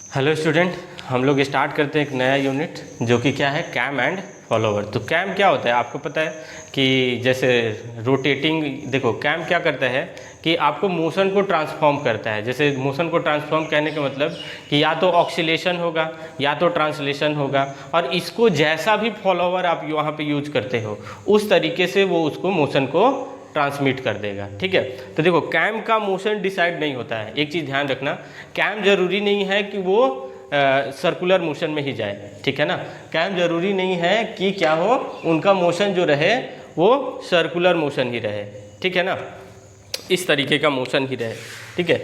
Hello student, हम लोग start करते हैं एक नया यूनिट जो कि क्या है, कैम एंड फॉलोवर। तो कैम क्या होता है आपको पता है कि जैसे रोटेटिंग, देखो कैम क्या करता है कि आपको मोशन को ट्रांसफॉर्म करता है। जैसे मोशन को ट्रांसफॉर्म कहने का मतलब कि या तो ऑक्सीलेशन होगा या तो ट्रांसलेशन होगा, और इसको जैसा भी फॉलोवर आप वहाँ पे यूज करते हो उस तरीके से वो उसको मोशन को ट्रांसमिट कर देगा। ठीक है, तो देखो कैम का मोशन डिसाइड नहीं होता है। एक चीज़ ध्यान रखना, कैम जरूरी नहीं है कि वो सर्कुलर मोशन में ही जाए। ठीक है ना, कैम जरूरी नहीं है कि क्या हो, उनका मोशन जो रहे वो सर्कुलर मोशन ही रहे। ठीक है ना, इस तरीके का मोशन ही रहे। ठीक है,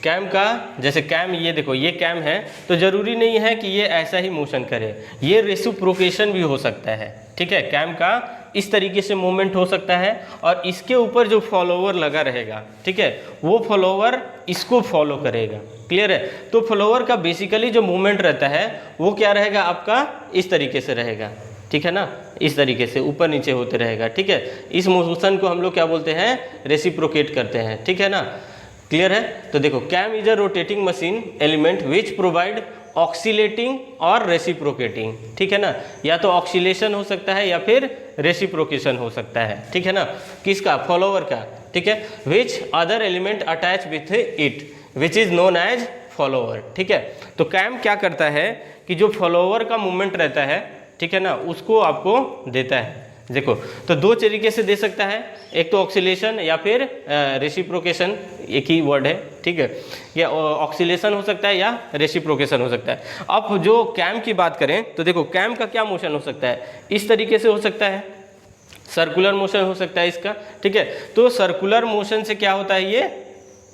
कैम का जैसे कैम, ये देखो ये कैम है तो ज़रूरी नहीं है कि ये ऐसा ही मोशन करे, ये रेसिप्रोकेशन भी हो सकता है। ठीक है, कैम का इस तरीके से मूवमेंट हो सकता है और इसके ऊपर जो फॉलोवर लगा रहेगा, ठीक है, वो फॉलोवर इसको फॉलो करेगा। क्लियर है, तो फॉलोवर का बेसिकली जो मूवमेंट रहता है वो क्या रहेगा आपका, इस तरीके से रहेगा। ठीक है ना, इस तरीके से ऊपर नीचे होते रहेगा। ठीक है, इस मोशन को हम लोग क्या बोलते हैं, रेसिप्रोकेट करते हैं। ठीक है ना, क्लियर है। तो देखो cam is a rotating machine element which provide oscillating और रेसिप्रोकेटिंग। ठीक है ना, या तो ऑक्सीलेशन हो सकता है या फिर रेसिप्रोकेशन हो सकता है। ठीक है ना, किसका, फॉलोवर का। ठीक है, which other element attach with it which is known as follower. ठीक है, तो कैम क्या करता है कि जो फॉलोवर का मूवमेंट रहता है, ठीक है ना, उसको आपको देता है। देखो तो दो तरीके से दे सकता है, एक तो ऑक्सीलेशन या फिर रेसिप्रोकेशन, एक ही वर्ड है। ठीक है, या ऑक्सीलेशन हो सकता है या रेसिप्रोकेशन हो सकता है। अब जो कैम की बात करें तो देखो कैम का क्या मोशन हो सकता है, इस तरीके से हो सकता है, सर्कुलर मोशन हो सकता है इसका। ठीक है, तो सर्कुलर मोशन से क्या होता है, ये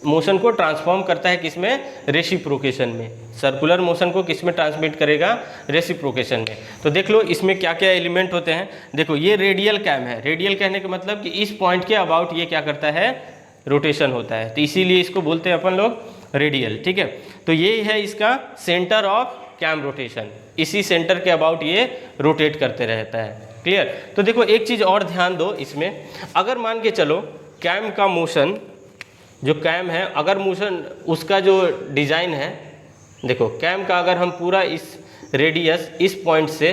मोशन को ट्रांसफॉर्म करता है किसमें, रेसिप्रोकेशन में। सर्कुलर मोशन को किस में ट्रांसमिट करेगा, रेसिप्रोकेशन में। तो देख लो इसमें क्या क्या एलिमेंट होते हैं। देखो ये रेडियल कैम है, रेडियल कहने का मतलब कि इस पॉइंट के अबाउट ये क्या करता है, रोटेशन होता है, तो इसीलिए इसको बोलते हैं अपन लोग रेडियल। ठीक है, तो ये है इसका सेंटर ऑफ कैम रोटेशन, इसी सेंटर के अबाउट ये रोटेट करते रहता है। क्लियर, तो देखो एक चीज़ और ध्यान दो इसमें, अगर मान के चलो कैम का मोशन, जो कैम है अगर मोशन उसका जो डिज़ाइन है, देखो कैम का अगर हम पूरा इस रेडियस इस पॉइंट से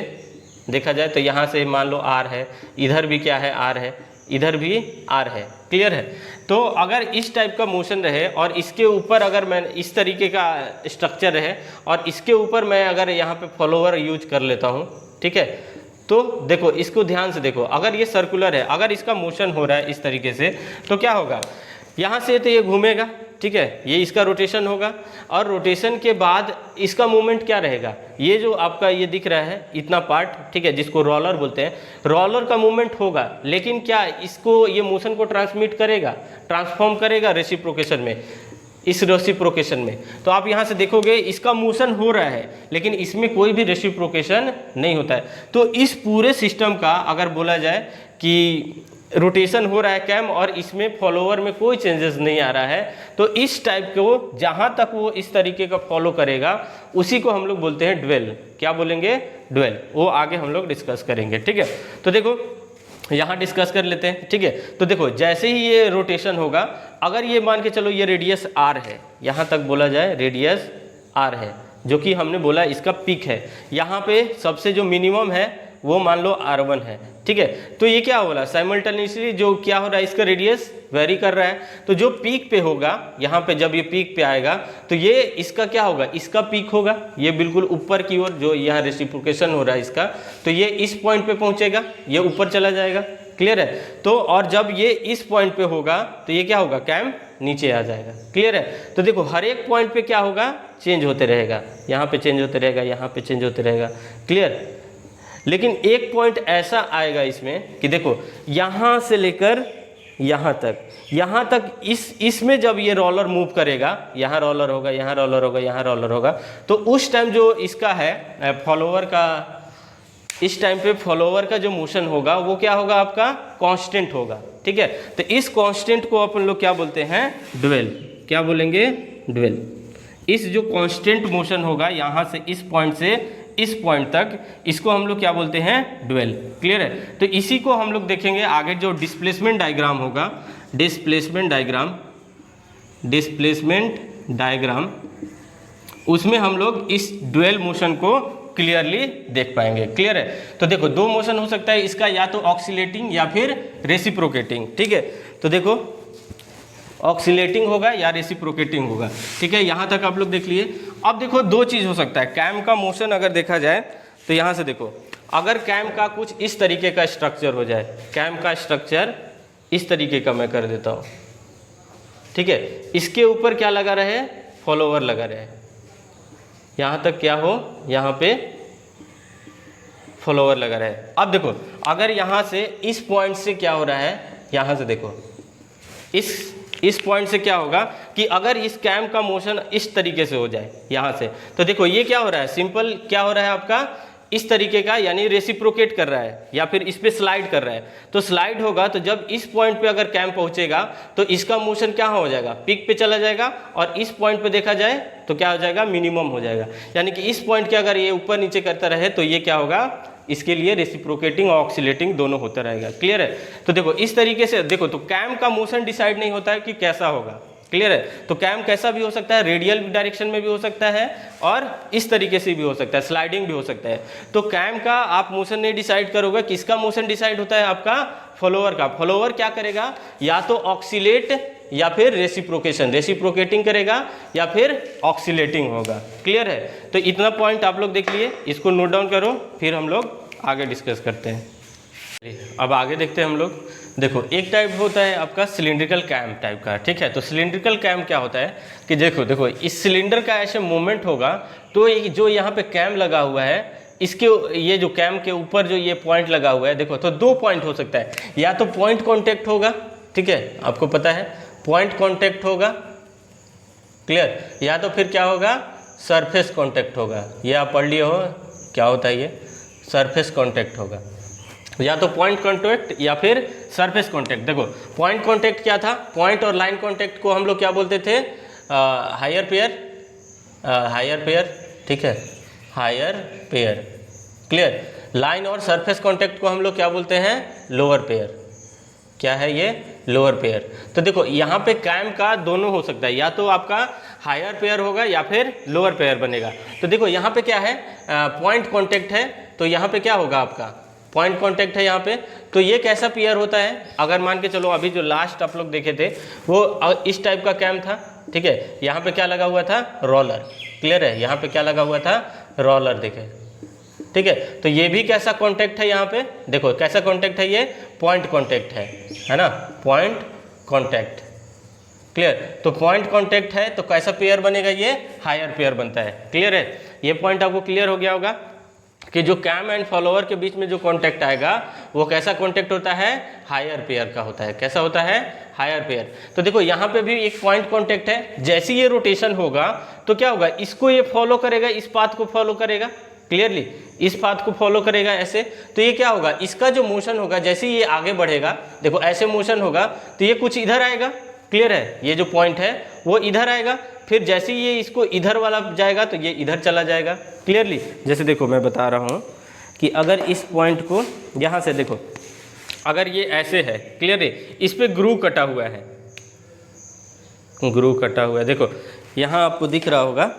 देखा जाए तो यहाँ से मान लो आर है, इधर भी क्या है, आर है, इधर भी आर है। क्लियर है, तो अगर इस टाइप का मोशन रहे और इसके ऊपर अगर मैं इस तरीके का स्ट्रक्चर रहे और इसके ऊपर मैं अगर यहाँ पे फॉलोवर यूज कर लेता हूँ, ठीक है, तो देखो इसको ध्यान से देखो, अगर ये सर्कुलर है, अगर इसका मोशन हो रहा है इस तरीके से, तो क्या होगा, यहाँ से तो ये घूमेगा, ठीक है, ये इसका रोटेशन होगा, और रोटेशन के बाद इसका मूवमेंट क्या रहेगा, ये जो आपका ये दिख रहा है इतना पार्ट, ठीक है, जिसको रोलर बोलते हैं, रोलर का मूवमेंट होगा, लेकिन क्या इसको ये मोशन को ट्रांसमिट करेगा, ट्रांसफॉर्म करेगा रेसिप्रोकेशन में, इस रेसिप्रोकेशन में। तो आप यहाँ से देखोगे इसका मोशन हो रहा है लेकिन इसमें कोई भी रेसिप्रोकेशन नहीं होता है। तो इस पूरे सिस्टम का अगर बोला जाए कि रोटेशन हो रहा है कैम और इसमें फॉलोवर में कोई चेंजेस नहीं आ रहा है, तो इस टाइप को जहाँ तक वो इस तरीके का फॉलो करेगा उसी को हम लोग बोलते हैं ड्वेल। क्या बोलेंगे, ड्वेल, वो आगे हम लोग डिस्कस करेंगे। ठीक है, तो देखो यहाँ डिस्कस कर लेते हैं। ठीक है, तो देखो जैसे ही ये रोटेशन होगा, अगर ये मान के चलो ये रेडियस आर है, यहाँ तक बोला जाए रेडियस आर है, जो कि हमने बोला इसका पीक है, यहाँ पे सबसे जो मिनिमम है वो मान लो R1 है। ठीक है, तो ये क्या हो रहा है, साइमल्टेनियसली जो क्या हो रहा है, इसका रेडियस वेरी कर रहा है, तो जो पीक पे होगा, यहाँ पे जब ये पीक पे आएगा तो ये इसका क्या होगा, इसका पीक होगा, ये बिल्कुल ऊपर की ओर जो यहाँ रेसिप्रोकेशन हो रहा है इसका, तो ये इस पॉइंट पे पहुँचेगा, ये ऊपर चला जाएगा। क्लियर है, तो और जब ये इस पॉइंट पे होगा तो ये क्या होगा, कैम नीचे आ जाएगा। क्लियर है, तो देखो हर एक पॉइंट पे क्या होगा, चेंज होते रहेगा, यहाँ पे चेंज होते रहेगा, यहाँ पे चेंज होते रहेगा। क्लियर, लेकिन एक पॉइंट ऐसा आएगा इसमें कि देखो यहाँ से लेकर यहाँ तक इसमें जब ये रोलर मूव करेगा, यहाँ रोलर होगा, यहाँ रोलर होगा, यहाँ रोलर होगा, तो उस टाइम जो इसका है फॉलोवर का, इस टाइम पे फॉलोवर का जो मोशन होगा वो क्या होगा, आपका कांस्टेंट होगा। ठीक है, तो इस कांस्टेंट को अपन लोग क्या बोलते हैं, ड्वेल। क्या बोलेंगे, ड्वेल। इस जो कांस्टेंट मोशन होगा यहाँ से इस पॉइंट से इस पॉइंट तक, इसको हम लोग क्या बोलते हैं, ड्वेल। क्लियर है, तो इसी को हम लोग देखेंगे आगे जो डिस्प्लेसमेंट डायग्राम होगा, डिस्प्लेसमेंट डायग्राम उसमें हम लोग इस ड्यूअल मोशन को क्लियरली देख पाएंगे। क्लियर है? तो देखो दो मोशन हो सकता है इसका, या तो ऑक्सीलेटिंग या फिर रेसिप्रोकेटिंग। ठीक है, तो देखो ऑक्सीलेटिंग होगा या रेसिप्रोकेटिंग होगा। ठीक है, यहाँ तक आप लोग देख लिए। अब देखो दो चीज़ हो सकता है कैम का मोशन अगर देखा जाए तो यहाँ से देखो, अगर कैम का कुछ इस तरीके का स्ट्रक्चर हो जाए, कैम का स्ट्रक्चर इस तरीके का मैं कर देता हूँ। ठीक है, इसके ऊपर क्या लगा रहे, फॉलोवर लगा रहे, यहाँ तक क्या हो, यहाँ पे फॉलोवर लगा रहे। अब देखो अगर यहाँ से इस पॉइंट से क्या हो रहा है, यहाँ से देखो इस पॉइंट से क्या होगा कि अगर इस कैम का मोशन इस तरीके से हो जाए यहाँ से, तो देखो ये क्या हो रहा है, सिंपल क्या हो रहा है आपका इस तरीके का, यानी रेसिप्रोकेट कर रहा है या फिर इस पे स्लाइड कर रहा है। तो स्लाइड होगा तो जब इस पॉइंट पे अगर कैम पहुंचेगा तो इसका मोशन क्या हो जाएगा, पीक पे चला जाएगा, और इस पॉइंट पे देखा जाए तो क्या हो जाएगा, मिनिमम हो जाएगा। यानी कि इस पॉइंट के अगर ये ऊपर नीचे करता रहे तो ये क्या होगा, इसके लिए रेसिप्रोकेटिंग और ऑक्सीलेटिंग दोनों होता रहेगा। क्लियर है? तो देखो इस तरीके से देखो, तो कैम का मोशन डिसाइड नहीं होता है कि कैसा होगा। क्लियर है? तो कैम कैसा भी हो सकता है, रेडियल डायरेक्शन में भी हो सकता है और इस तरीके से भी हो सकता है, स्लाइडिंग भी हो सकता है। तो कैम का आप मोशन नहीं डिसाइड करोगे, किसका मोशन डिसाइड होता है, आपका फॉलोवर का। फॉलोवर क्या करेगा, या तो ऑक्सीलेट या फिर रेसिप्रोकेशन, रेसिप्रोकेटिंग करेगा या फिर ऑक्सीलेटिंग होगा। क्लियर है? तो इतना पॉइंट आप लोग देख लिए, इसको नोट डाउन करो, फिर हम लोग आगे डिस्कस करते हैं। अब आगे देखते हैं हम लोग। देखो एक टाइप होता है आपका सिलिंड्रिकल कैम टाइप का। ठीक है, तो सिलिंड्रिकल कैम क्या होता है कि देखो इस सिलेंडर का ऐसे मूवमेंट होगा तो जो यहाँ पे कैम लगा हुआ है, इसके ये जो कैम के ऊपर जो ये पॉइंट लगा हुआ है, देखो तो दो पॉइंट हो सकता है, या तो पॉइंट कॉन्टेक्ट होगा, ठीक है, आपको पता है पॉइंट कॉन्टेक्ट होगा, क्लियर, या तो फिर क्या होगा, सरफेस कॉन्टेक्ट होगा। ये आप पढ़ लिए हो क्या होता है, ये सरफेस कॉन्टेक्ट होगा, या तो पॉइंट कॉन्टेक्ट या फिर सरफेस कॉन्टेक्ट। देखो पॉइंट कॉन्टेक्ट क्या था, पॉइंट और लाइन कॉन्टेक्ट को हम लोग क्या बोलते थे, हायर पेयर, ठीक है, हायर पेयर। क्लियर? लाइन और सरफेस कॉन्टेक्ट को हम लोग क्या बोलते हैं, लोअर पेयर। क्या है ये, लोअर पेयर। तो देखो यहाँ पे कैम का दोनों हो सकता है, या तो आपका हायर पेयर होगा या फिर लोअर पेयर बनेगा। तो देखो यहाँ पे क्या है, पॉइंट कॉन्टेक्ट है, तो यहाँ पे क्या होगा, आपका पॉइंट कॉन्टेक्ट है यहाँ पे। तो ये कैसा पेयर होता है, अगर मान के चलो अभी जो लास्ट आप लोग देखे थे वो इस टाइप का कैम था, ठीक है, यहाँ पे क्या लगा हुआ था, रोलर। क्लियर है? यहाँ पे क्या लगा हुआ था, रोलर, देखे, ठीक है। तो ये भी कैसा कॉन्टेक्ट है, यहाँ पे देखो कैसा कॉन्टेक्ट है, ये पॉइंट कॉन्टेक्ट है ना, पॉइंट कॉन्टेक्ट। क्लियर? तो पॉइंट कॉन्टेक्ट है तो कैसा पेयर बनेगा, ये हायर पेयर बनता है। क्लियर है? ये पॉइंट आपको क्लियर हो गया होगा कि जो कैम एंड फॉलोअर के बीच में जो कांटेक्ट आएगा वो कैसा कांटेक्ट होता है, हायर पेयर का होता है। कैसा होता है, हायर पेयर। तो देखो यहाँ पे भी एक पॉइंट कांटेक्ट है, जैसे ये रोटेशन होगा तो क्या होगा, इसको ये फॉलो करेगा, इस पाथ को फॉलो करेगा, क्लियरली इस पाथ को फॉलो करेगा ऐसे। तो ये क्या होगा, इसका जो मोशन होगा, जैसे ये आगे बढ़ेगा, देखो ऐसे मोशन होगा तो ये कुछ इधर आएगा। क्लियर है? ये जो पॉइंट है वो इधर आएगा, फिर जैसे ये इसको इधर वाला जाएगा तो ये इधर चला जाएगा। क्लियरली? जैसे देखो मैं बता रहा हूँ कि अगर इस पॉइंट को यहाँ से देखो, अगर ये ऐसे है, क्लियर है, इस पे ग्रूव कटा हुआ है, ग्रूव कटा हुआ है, देखो यहाँ आपको दिख रहा होगा,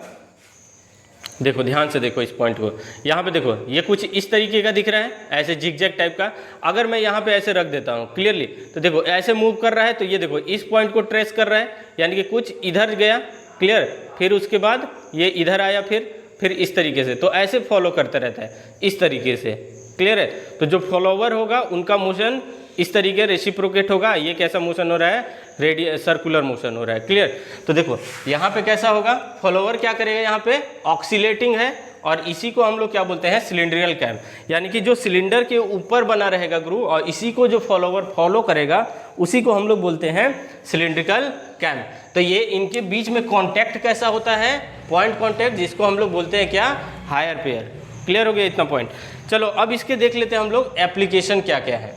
देखो ध्यान से देखो इस पॉइंट को, यहाँ पे देखो ये कुछ इस तरीके का दिख रहा है, ऐसे जिगजैग टाइप का। अगर मैं यहाँ पे ऐसे रख देता हूँ, क्लियरली, तो देखो ऐसे मूव कर रहा है, तो ये देखो इस पॉइंट को ट्रेस कर रहा है, यानी कि कुछ इधर गया, क्लियर, फिर उसके बाद ये इधर आया, फिर इस तरीके से, तो ऐसे फॉलो करता रहता है इस तरीके से। क्लियर है? तो जो फॉलोवर होगा उनका मोशन इस तरीके रेसिप्रोकेट होगा। ये कैसा मोशन हो रहा है, रेडियल सर्कुलर मोशन हो रहा है। क्लियर? तो देखो यहाँ पे कैसा होगा, फॉलोवर क्या करेगा, यहाँ पे ऑक्सीलेटिंग है, और इसी को हम लोग क्या बोलते हैं, सिलिंड्रिकल कैम, यानी कि जो सिलेंडर के ऊपर बना रहेगा ग्रूव, और इसी को जो फॉलोवर फॉलो करेगा उसी को हम लोग बोलते हैं सिलिंड्रिकल कैम। तो ये इनके बीच में कॉन्टैक्ट कैसा होता है, पॉइंट कॉन्टैक्ट, जिसको हम लोग बोलते हैं क्या, हायर पेयर। क्लियर हो गया इतना पॉइंट? चलो अब इसके देख लेते हैं हम लोग एप्लीकेशन क्या क्या है।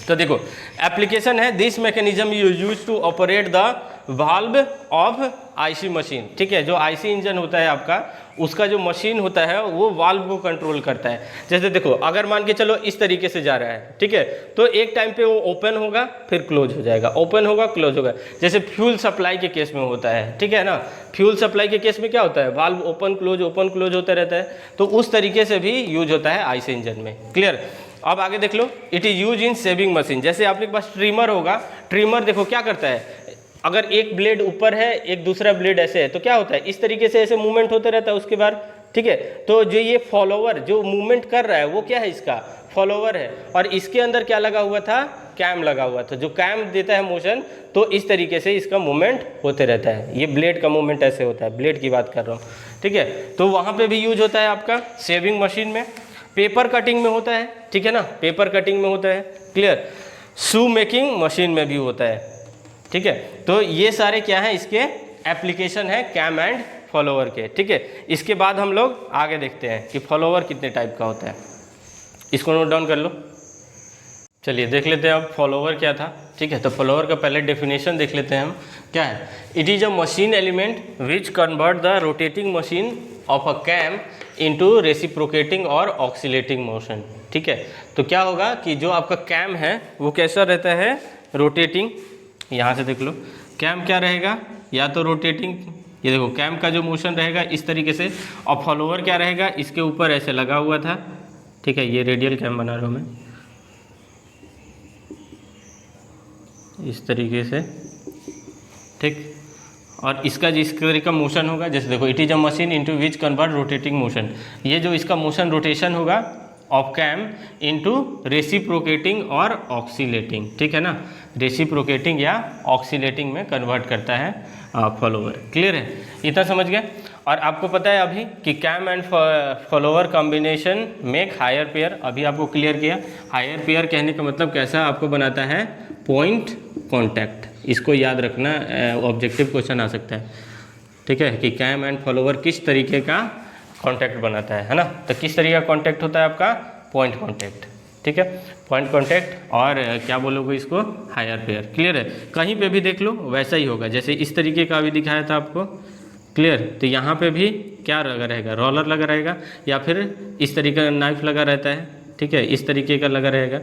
तो देखो एप्लीकेशन है, this mechanism you use to operate the valve of IC machine, ठीक है, जो आईसी इंजन होता है आपका, उसका जो मशीन होता है वो वाल्व को कंट्रोल करता है। जैसे देखो, अगर मान के चलो इस तरीके से जा रहा है, ठीक है, तो एक टाइम पे वो ओपन होगा फिर क्लोज हो जाएगा, ओपन होगा क्लोज होगा। जैसे फ्यूल सप्लाई के केस में होता है, ठीक है ना, फ्यूल सप्लाई के केस में क्या होता है, वाल्व ओपन क्लोज होता रहता है, तो उस तरीके से भी यूज होता है आईसी इंजन में। क्लियर। अब आगे देख लो, it is use in shaving machine. जैसे आपके पास ट्रिमर होगा, ट्रिमर देखो क्या करता है, अगर एक ब्लेड ऊपर है एक दूसरा ब्लेड ऐसे है तो क्या होता है, इस तरीके से ऐसे मूवमेंट होते रहता है उसके बाद, ठीक है। तो जो ये फॉलोवर जो मूवमेंट कर रहा है वो क्या है, इसका फॉलोवर है, और इसके अंदर क्या लगा हुआ था, कैम लगा हुआ था, जो कैम देता है मोशन, तो इस तरीके से इसका मूवमेंट होते रहता है। ये ब्लेड का मूवमेंट ऐसे होता है, ब्लेड की बात कर रहा हूँ, ठीक है। तो वहाँ पे भी यूज होता है आपका शेविंग मशीन में, पेपर कटिंग में होता है, ठीक है ना, पेपर कटिंग में होता है। क्लियर। शू मेकिंग मशीन में भी होता है, ठीक है। तो ये सारे क्या है, इसके एप्लीकेशन है कैम एंड फॉलोवर के, ठीक है। इसके बाद हम लोग आगे देखते हैं कि फॉलोवर कितने टाइप का होता है, इसको नोट डाउन कर लो। चलिए देख लेते हैं अब फॉलोवर क्या था, ठीक है। तो फॉलोवर का पहले डेफिनेशन देख लेते हैं हम, क्या है। It is a machine element which convert the rotating machine of a cam into reciprocating और ऑक्सीलेटिंग मोशन, ठीक है। तो क्या होगा कि जो आपका कैम है वो कैसा रहता है, रोटेटिंग। यहाँ से देख लो, कैम क्या रहेगा, या तो रोटेटिंग, ये देखो कैम का जो मोशन रहेगा इस तरीके से, और फॉलोवर क्या रहेगा, इसके ऊपर ऐसे लगा हुआ था, ठीक है। ये रेडियल कैम बना रहा हूँ मैं इस तरीके से, ठीक। और इसका जिस तरीके का मोशन होगा, जैसे देखो, it is a machine into which convert rotating motion, ये जो इसका मोशन रोटेशन होगा ऑफ कैम इनटू रेसिप्रोकेटिंग और ऑक्सीलेटिंग, ठीक है ना, रेसिप्रोकेटिंग या ऑक्सीलेटिंग में कन्वर्ट करता है फॉलोवर। क्लियर है, इतना समझ गए। और आपको पता है अभी कि cam and follower combination make higher pair, अभी आपको क्लियर किया। हायर पेयर कहने का मतलब कैसा आपको बनाता है, पॉइंट कॉन्टैक्ट, इसको याद रखना, ऑब्जेक्टिव क्वेश्चन आ सकता है, ठीक है, कि कैम एंड फॉलोवर किस तरीके का कॉन्टैक्ट बनाता है ना। तो किस तरीके का कॉन्टैक्ट होता है आपका, पॉइंट कॉन्टैक्ट, ठीक है, पॉइंट कॉन्टैक्ट, और क्या बोलोगे इसको, हायर पेयर। क्लियर है, कहीं पे भी देख लो वैसा ही होगा, जैसे इस तरीके का भी दिखाया था आपको। क्लियर। तो यहाँ पे भी क्या लगा रहेगा, रोलर लगा रहेगा, या फिर इस तरीके का नाइफ लगा रहता है, ठीक है, इस तरीके का लगा रहेगा,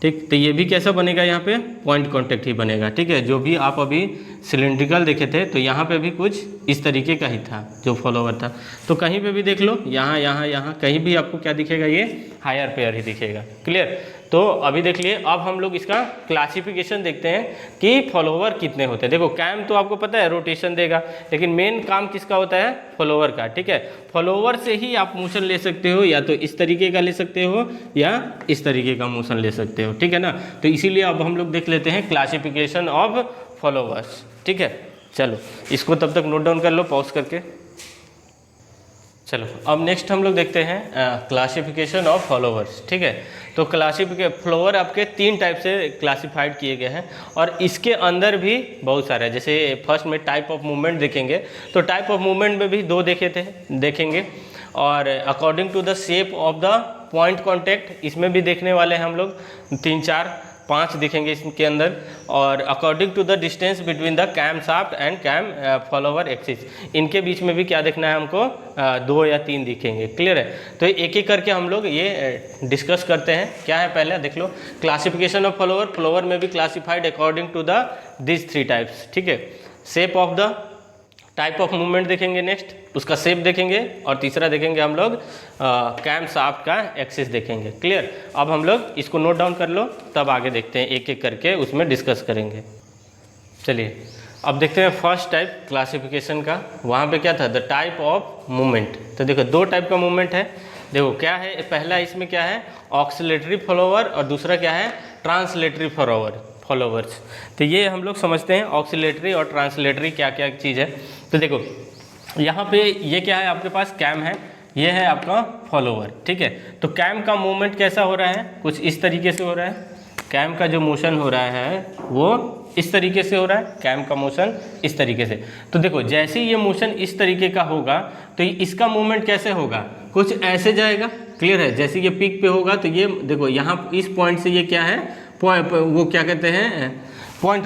ठीक। तो ये भी कैसा बनेगा, यहाँ पे पॉइंट कांटेक्ट ही बनेगा, ठीक है। जो भी आप अभी सिलेंड्रिकल देखे थे, तो यहाँ पे भी कुछ इस तरीके का ही था जो फॉलोवर था। तो कहीं पे भी देख लो, यहाँ कहीं भी आपको क्या दिखेगा, ये हायर पेयर ही दिखेगा। क्लियर। तो अभी देख लिए, अब हम लोग इसका क्लासिफिकेशन देखते हैं कि फॉलोवर कितने होते हैं। देखो कैम तो आपको पता है रोटेशन देगा, लेकिन मेन काम किसका होता है, फॉलोवर का, ठीक है। फॉलोवर से ही आप मोशन ले सकते हो, या तो इस तरीके का ले सकते हो या इस तरीके का मोशन ले सकते हो, ठीक है ना। तो इसीलिए अब हम लोग देख लेते हैं क्लासिफिकेशन ऑफ फॉलोवर्स, ठीक है। चलो इसको तब तक नोट डाउन कर लो पॉज करके। चलो अब नेक्स्ट हम लोग देखते हैं क्लासिफिकेशन ऑफ फॉलोवर्स, ठीक है। तो फॉलोवर आपके 3 टाइप से क्लासिफाइड किए गए हैं, और इसके अंदर भी बहुत सारे, जैसे फर्स्ट में टाइप ऑफ मूवमेंट देखेंगे, तो टाइप ऑफ मूवमेंट में भी 2 देखेंगे, और according to the shape of the point contact इसमें भी देखने वाले हैं हम लोग 3, 4, 5 दिखेंगे इसके अंदर, और according to the distance between the camshaft and cam follower axis, इनके बीच में भी क्या देखना है हमको, 2 या 3 दिखेंगे। क्लियर है। तो एक एक करके हम लोग ये डिस्कस करते हैं। क्या है, पहले देख लो क्लासिफिकेशन ऑफ फॉलोवर में भी classified according to the this 3 types, ठीक है। Shape of the type of movement देखेंगे, नेक्स्ट उसका शेप देखेंगे, और तीसरा देखेंगे हम लोग कैम शाफ्ट का एक्सिस देखेंगे। क्लियर। अब हम लोग इसको नोट डाउन कर लो, तब आगे देखते हैं, एक एक करके उसमें डिस्कस करेंगे। चलिए अब देखते हैं फर्स्ट टाइप क्लासिफिकेशन का। वहाँ पे क्या था, द टाइप ऑफ मूवमेंट। तो देखो 2 टाइप का मूवमेंट है। देखो क्या है, पहला इसमें क्या है, ऑक्सीलेटरी फॉलोवर, और दूसरा क्या है, ट्रांसलेटरी फॉलोवर्स। तो ये हम लोग समझते हैं ऑक्सीलेटरी और ट्रांसलेटरी क्या क्या चीज़ है। तो देखो यहाँ पे ये क्या है, आपके पास कैम है, ये है आपका फॉलोवर, ठीक है। तो कैम का मूवमेंट कैसा हो रहा है, कुछ इस तरीके से हो रहा है। कैम का जो मोशन हो रहा है वो इस तरीके से हो रहा है, कैम का मोशन इस तरीके से। तो देखो जैसे ये मोशन इस तरीके का होगा, तो इसका मूवमेंट कैसे होगा, कुछ ऐसे जाएगा। क्लियर है। जैसे ये पीक पे होगा, तो ये देखो यहाँ इस पॉइंट से ये क्या है, वो क्या कहते हैं, पॉइंट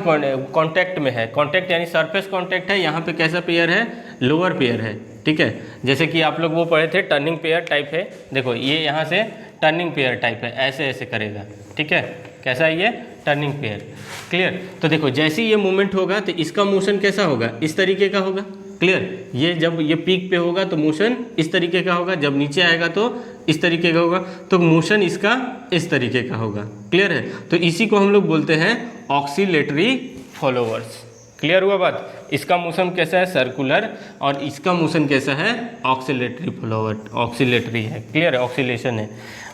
कांटेक्ट में है, कांटेक्ट यानी सरफेस कांटेक्ट है, यहाँ पे कैसा पेयर है, लोअर पेयर है, ठीक है। जैसे कि आप लोग वो पढ़े थे टर्निंग पेयर टाइप है, देखो ये यहाँ से टर्निंग पेयर टाइप है, ऐसे ऐसे करेगा, ठीक है, कैसा है ये, टर्निंग पेयर, क्लियर। तो देखो जैसे ये मूवमेंट होगा तो इसका मोशन कैसा होगा, इस तरीके का होगा, क्लियर। ये जब ये पीक पे होगा तो मोशन इस तरीके का होगा, जब नीचे आएगा तो इस तरीके का होगा, तो मोशन इसका इस तरीके का होगा, क्लियर है। तो इसी को हम लोग बोलते हैं ऑक्सीलेटरी फॉलोअर्स, क्लियर हुआ बात। इसका मोशन कैसा है, सर्कुलर, और इसका मोशन कैसा है, ऑक्सीलेटरी फॉलोअर, ऑक्सीलेटरी है, क्लियर है, ऑक्सीलेशन है।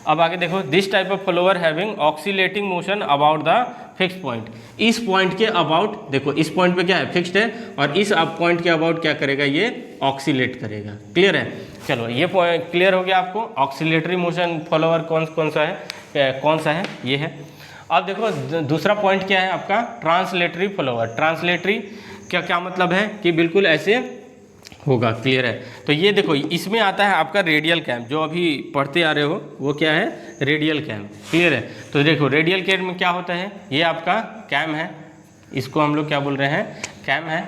अब आगे देखो, this type of follower having oscillating motion about the fix point, इस पॉइंट के अबाउट, देखो इस पॉइंट पे क्या है, फिक्स्ड है, और इस पॉइंट के अबाउट क्या करेगा, ये ऑक्सीलेट करेगा, क्लियर है। चलो ये पॉइंट क्लियर हो गया आपको। ऑक्सीलेटरी मोशन फॉलोअर कौन सा है, ये है। अब देखो दूसरा पॉइंट क्या है आपका, ट्रांसलेटरी फॉलोअर। ट्रांसलेटरी क्या मतलब है कि बिल्कुल ऐसे होगा, क्लियर है। तो ये देखो इसमें आता है आपका रेडियल कैम, जो अभी पढ़ते आ रहे हो वो क्या है, रेडियल कैम, क्लियर है। तो देखो रेडियल कैम में क्या होता है, ये आपका कैम है, इसको हम लोग क्या बोल रहे हैं, कैम है,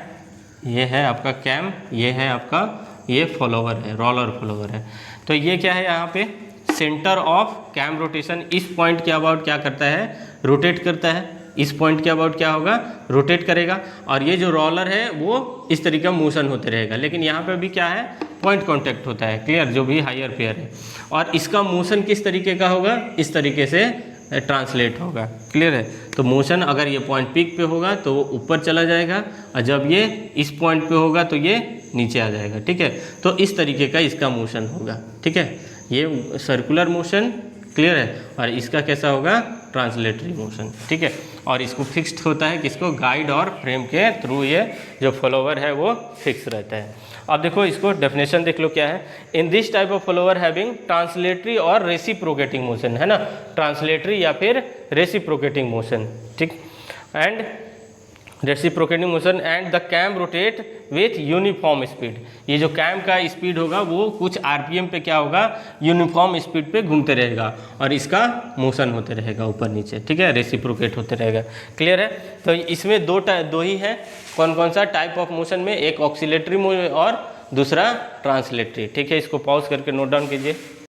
ये है आपका कैम, ये है आपका, ये फॉलोवर है, रोलर फॉलोवर है। तो ये क्या है, यहाँ पे सेंटर ऑफ कैम रोटेशन, इस पॉइंट के अबाउट क्या करता है, रोटेट करता है, इस पॉइंट के अबाउट क्या होगा, रोटेट करेगा, और ये जो रोलर है वो इस तरीके का मोशन होते रहेगा। लेकिन यहाँ पे भी क्या है, पॉइंट कांटेक्ट होता है, क्लियर, जो भी हायर पेयर है, और इसका मोशन किस तरीके का होगा, इस तरीके से ट्रांसलेट होगा, क्लियर है। तो मोशन अगर ये पॉइंट पीक पे होगा तो वो ऊपर चला जाएगा, और जब ये इस पॉइंट पे होगा तो ये नीचे आ जाएगा, ठीक है। तो इस तरीके का इसका मोशन होगा, ठीक है, ये सर्कुलर मोशन, क्लियर है, और इसका कैसा होगा, ट्रांसलेटरी मोशन, ठीक है। और इसको फिक्स्ड होता है किसको, गाइड और फ्रेम के थ्रू, ये जो फॉलोवर है वो फिक्स रहता है। अब देखो इसको डेफिनेशन देख लो क्या है, in this type of follower having translatory और रेसिप्रोकेटिंग मोशन, है ना, ट्रांसलेटरी या फिर रेसिप्रोकेटिंग मोशन, ठीक, and reciprocating motion and the cam rotate with uniform speed. ये जो कैम का स्पीड होगा वो कुछ आरपीएम पे क्या होगा, यूनिफॉर्म स्पीड पे घूमते रहेगा, और इसका मोशन होते रहेगा ऊपर नीचे, ठीक है, रेसिप्रोकेट होते रहेगा, क्लियर है। तो इसमें दो ही है, कौन सा टाइप ऑफ मोशन में, एक ऑक्सीलेटरी और दूसरा ट्रांसलेटरी, ठीक है। इसको पॉज करके नोट डाउन कीजिए।